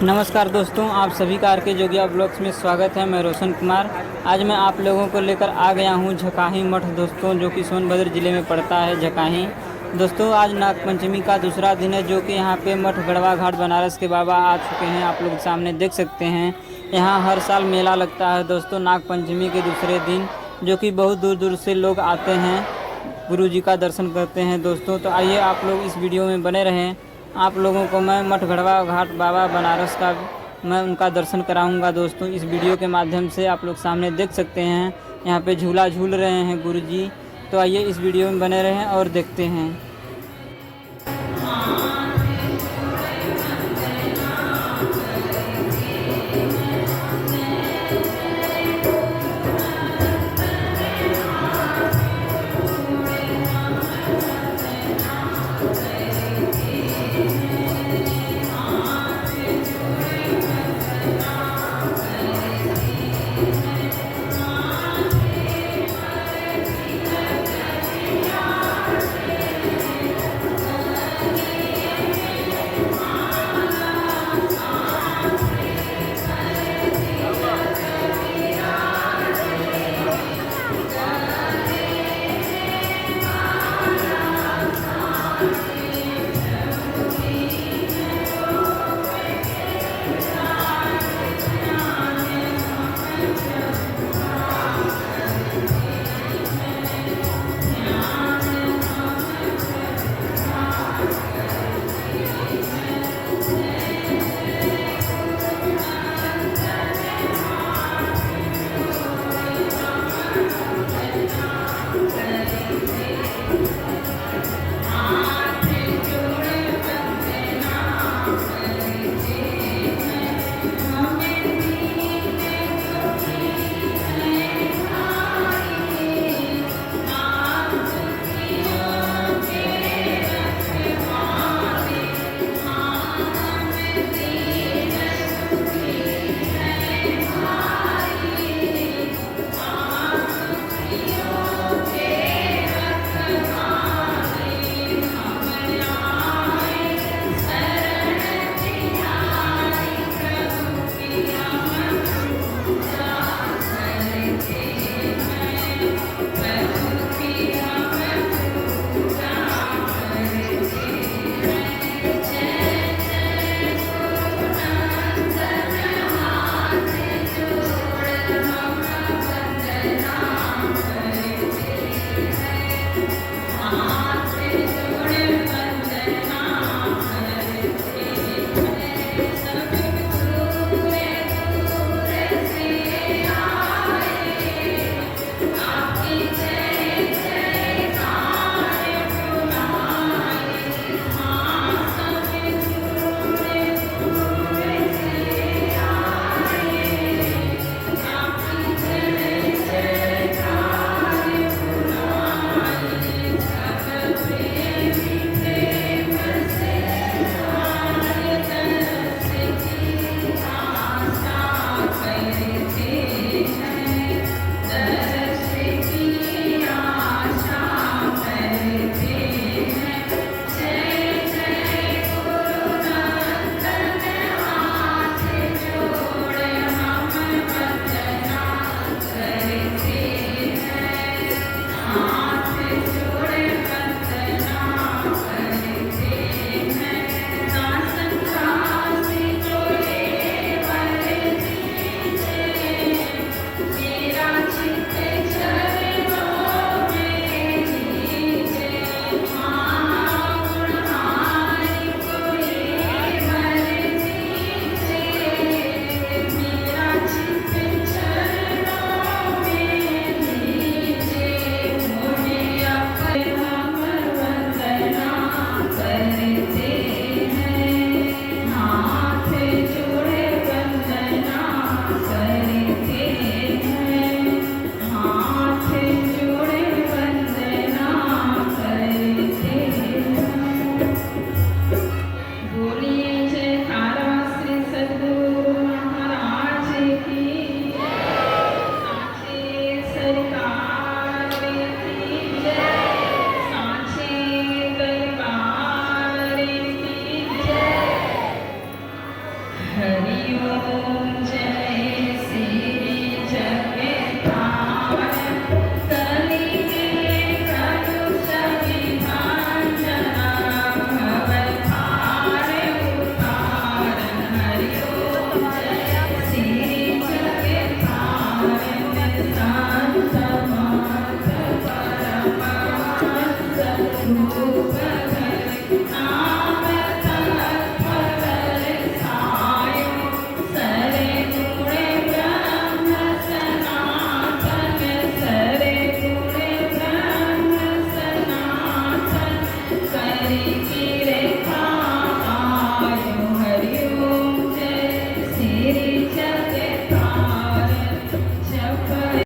नमस्कार दोस्तों, आप सभी का आर के जोगिया ब्लॉग्स में स्वागत है। मैं रोशन कुमार। आज मैं आप लोगों को लेकर आ गया हूं झकाही मठ दोस्तों, जो कि सोनभद्र ज़िले में पड़ता है झकाही। दोस्तों आज नागपंचमी का दूसरा दिन है, जो कि यहां पे मठ गढ़वा घाट बनारस के बाबा आ चुके हैं। आप लोग सामने देख सकते हैं, यहां हर साल मेला लगता है दोस्तों नागपंचमी के दूसरे दिन, जो कि बहुत दूर दूर से लोग आते हैं, गुरु जी का दर्शन करते हैं दोस्तों। तो आइए आप लोग इस वीडियो में बने रहें। आप लोगों को मैं मठ गढ़वा घाट बाबा बनारस का मैं उनका दर्शन कराऊंगा दोस्तों। इस वीडियो के माध्यम से आप लोग सामने देख सकते हैं, यहाँ पे झूला झूल रहे हैं गुरु जी। तो आइए इस वीडियो में बने रहें और देखते हैं।